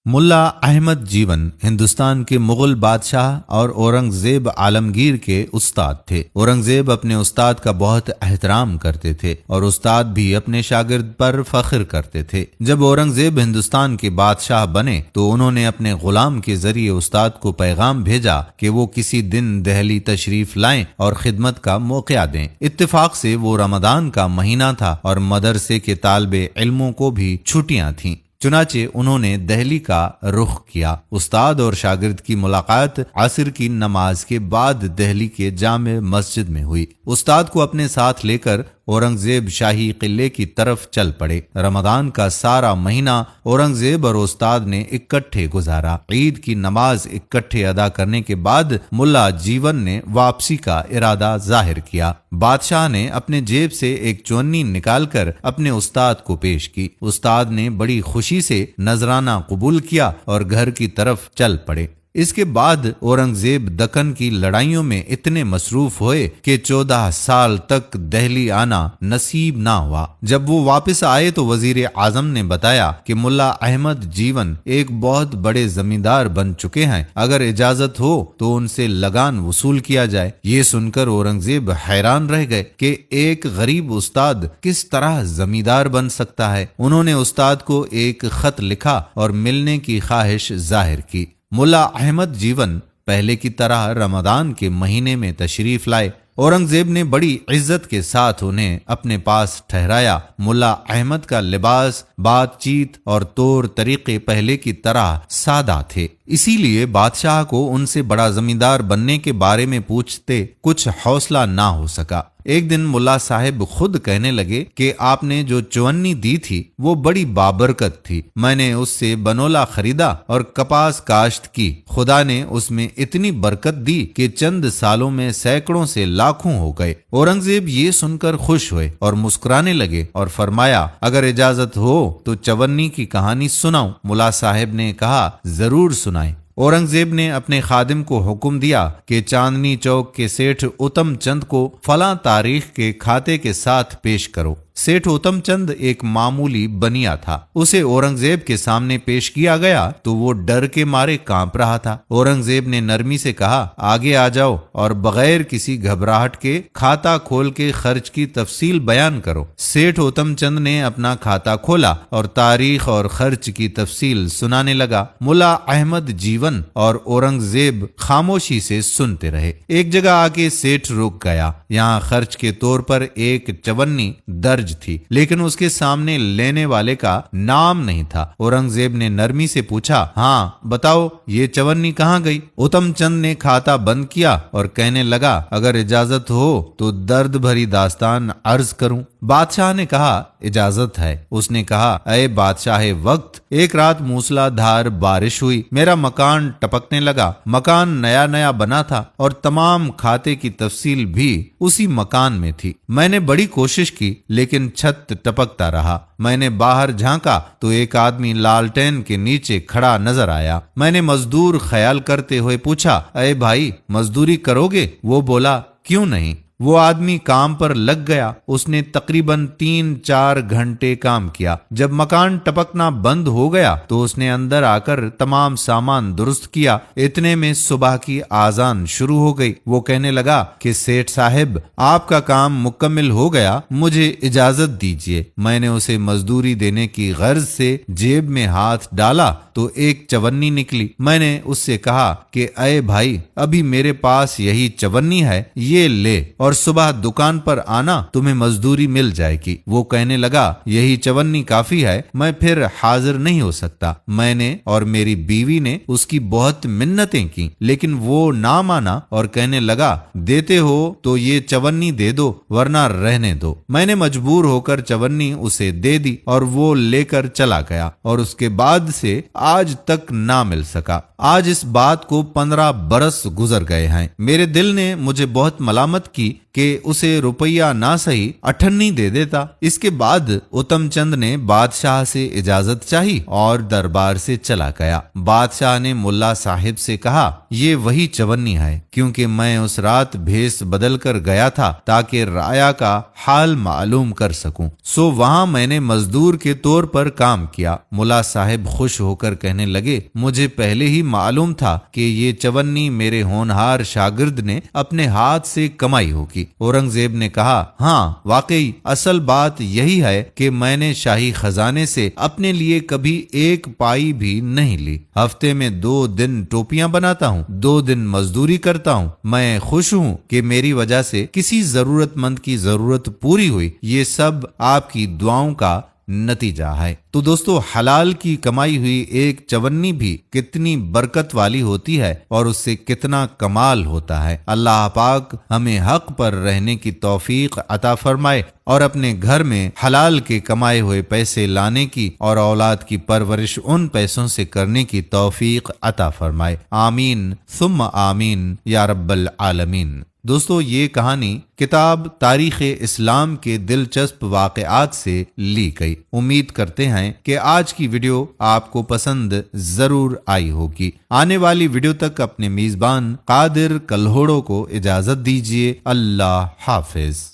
ملا احمد جیون ہندوستان کے مغل بادشاہ اور اورنگزیب عالمگیر کے استاد تھے۔ اورنگزیب اپنے استاد کا بہت احترام کرتے تھے اور استاد بھی اپنے شاگرد پر فخر کرتے تھے۔ جب اورنگزیب ہندوستان کے بادشاہ بنے تو انہوں نے اپنے غلام کے ذریعے استاد کو پیغام بھیجا کہ وہ کسی دن دہلی تشریف لائیں اور خدمت کا موقع دیں۔ اتفاق سے وہ رمضان کا مہینہ تھا اور مدرسے کے طالب علموں کو بھی چھٹیاں تھیں۔ چنانچہ انہوں نے دہلی کا رخ کیا۔ استاد اور شاگرد کی ملاقات عصر کی نماز کے بعد دہلی کے جامع مسجد میں ہوئی۔ استاد کو اپنے ساتھ لے کر اورنگزیب شاہی قلعے کی طرف چل پڑے۔ رمضان کا سارا مہینہ اورنگزیب اور استاد نے اکٹھے گزارا۔ عید کی نماز اکٹھے ادا کرنے کے بعد ملا جیون نے واپسی کا ارادہ ظاہر کیا۔ بادشاہ نے اپنے جیب سے ایک چونی نکال کر اپنے استاد کو پیش کی۔ استاد نے بڑی خوشی سے نذرانہ قبول کیا اور گھر کی طرف چل پڑے۔ اس کے بعد اورنگزیب دکن کی لڑائیوں میں اتنے مصروف ہوئے کہ 14 سال تک دہلی آنا نصیب نہ ہوا۔ جب وہ واپس آئے تو وزیر اعظم نے بتایا کہ ملا احمد جیون ایک بہت بڑے زمیندار بن چکے ہیں، اگر اجازت ہو تو ان سے لگان وصول کیا جائے۔ یہ سن کر اورنگزیب حیران رہ گئے کہ ایک غریب استاد کس طرح زمیندار بن سکتا ہے۔ انہوں نے استاد کو ایک خط لکھا اور ملنے کی خواہش ظاہر کی۔ ملا احمد جیون پہلے کی طرح رمضان کے مہینے میں تشریف لائے۔ اورنگزیب نے بڑی عزت کے ساتھ انہیں اپنے پاس ٹھہرایا۔ ملا احمد کا لباس، بات چیت اور طور طریقے پہلے کی طرح سادہ تھے، اسی لیے بادشاہ کو ان سے بڑا زمیندار بننے کے بارے میں پوچھتے کچھ حوصلہ نہ ہو سکا۔ ایک دن ملا صاحب خود کہنے لگے کہ آپ نے جو چونی دی تھی وہ بڑی بابرکت تھی۔ میں نے اس سے بنولا خریدا اور کپاس کاشت کی۔ خدا نے اس میں اتنی برکت دی کہ چند سالوں میں سینکڑوں سے لاکھوں ہو گئے۔ اورنگزیب یہ سن کر خوش ہوئے اور مسکرانے لگے اور فرمایا، اگر اجازت ہو تو چونی کی کہانی سناؤں۔ ملا صاحب نے کہا، ضرور سنائیں۔ اورنگزیب نے اپنے خادم کو حکم دیا کہ چاندنی چوک کے سیٹھ اتم چند کو فلاں تاریخ کے کھاتے کے ساتھ پیش کرو۔ سیٹھ اتم چند ایک معمولی بنیا تھا۔ اسے اورنگزیب کے سامنے پیش کیا گیا تو وہ ڈر کے مارے کانپ رہا تھا۔ اورنگزیب نے نرمی سے کہا، آگے آ جاؤ اور بغیر کسی گھبراہٹ کے کھاتا کھول کے خرچ کی تفصیل بیان کرو۔ سیٹھ اتم چند نے اپنا کھاتا کھولا اور تاریخ اور خرچ کی تفصیل سنانے لگا۔ ملا احمد جیون اور اورنگزیب خاموشی سے سنتے رہے۔ ایک جگہ آ کے سیٹھ رک گیا۔ یہاں خرچ کے طور پر ایک چونی درج تھی، لیکن اس کے سامنے لینے والے کا نام نہیں تھا۔ اورنگزیب نے نرمی سے پوچھا، ہاں بتاؤ یہ چونی کہاں گئی؟ اتم چند نے کھاتا بند کیا اور کہنے لگا، اگر اجازت ہو تو درد بھری داستان عرض کروں۔ بادشاہ نے کہا، اجازت ہے۔ اس نے کہا، اے بادشاہ وقت، ایک رات موسلا دھار بارش ہوئی، میرا مکان ٹپکنے لگا۔ مکان نیا نیا بنا تھا اور تمام کھاتے کی تفصیل بھی اسی مکان میں تھی۔ میں نے بڑی کوشش کی لیکن چھت ٹپکتا رہا۔ میں نے باہر جھانکا تو ایک آدمی لالٹین کے نیچے کھڑا نظر آیا۔ میں نے مزدور خیال کرتے ہوئے پوچھا، اے بھائی مزدوری کرو گے؟ وہ بولا، کیوں نہیں۔ وہ آدمی کام پر لگ گیا۔ اس نے تقریباً 3-4 گھنٹے کام کیا۔ جب مکان ٹپکنا بند ہو گیا تو اس نے اندر آ کر تمام سامان درست کیا۔ اتنے میں صبح کی آذان شروع ہو گئی۔ وہ کہنے لگا کہ سیٹھ صاحب، آپ کا کام مکمل ہو گیا، مجھے اجازت دیجیے۔ میں نے اسے مزدوری دینے کی غرض سے جیب میں ہاتھ ڈالا تو ایک چونی نکلی۔ میں نے اس سے کہا کہ اے بھائی، ابھی میرے پاس یہی چونی ہے، یہ لے اور صبح دکان پر آنا، تمہیں مزدوری مل جائے گی۔ وہ کہنے لگا، یہی چونی کافی ہے، میں پھر حاضر نہیں ہو سکتا۔ میں نے اور میری بیوی نے اس کی بہت منتیں کی لیکن وہ نہ مانا اور کہنے لگا، دیتے ہو تو یہ چونی دے دو ورنہ رہنے دو۔ میں نے مجبور ہو کر چونی اسے دے دی اور وہ لے کر چلا گیا اور اس کے بعد سے آج تک نہ مل سکا۔ آج اس بات کو 15 برس گزر گئے ہیں۔ میرے دل نے مجھے بہت ملامت کی کہ اسے روپیہ نہ سہی اٹھنی دے دیتا۔ اس کے بعد اتم چند نے بادشاہ سے اجازت چاہی اور دربار سے چلا گیا۔ بادشاہ نے ملا صاحب سے کہا، یہ وہی چونی ہے، کیونکہ میں اس رات بھیس بدل کر گیا تھا تاکہ رایا کا حال معلوم کر سکوں، سو وہاں میں نے مزدور کے طور پر کام کیا۔ ملا صاحب خوش ہو کر کہنے لگے، مجھے پہلے ہی معلوم تھا کہ یہ چونی میرے ہونہار شاگرد نے اپنے ہاتھ سے کمائی ہوگی۔ اورنگزیب نے کہا، ہاں واقعی اصل بات یہی ہے کہ میں نے شاہی خزانے سے اپنے لیے کبھی ایک پائی بھی نہیں لی۔ ہفتے میں 2 دن ٹوپیاں بناتا ہوں، 2 دن مزدوری کرتا ہوں۔ میں خوش ہوں کہ میری وجہ سے کسی ضرورت مند کی ضرورت پوری ہوئی۔ یہ سب آپ کی دعاؤں کا نتیجہ ہے۔ تو دوستو، حلال کی کمائی ہوئی ایک چونی بھی کتنی برکت والی ہوتی ہے اور اس سے کتنا کمال ہوتا ہے۔ اللہ پاک ہمیں حق پر رہنے کی توفیق عطا فرمائے اور اپنے گھر میں حلال کے کمائے ہوئے پیسے لانے کی اور اولاد کی پرورش ان پیسوں سے کرنے کی توفیق عطا فرمائے۔ آمین ثم آمین یا رب العالمین۔ دوستو، یہ کہانی کتاب تاریخ اسلام کے دلچسپ واقعات سے لی گئی۔ امید کرتے ہیں کہ آج کی ویڈیو آپ کو پسند ضرور آئی ہوگی۔ آنے والی ویڈیو تک اپنے میزبان قادر کلہوڑو کو اجازت دیجیے۔ اللہ حافظ۔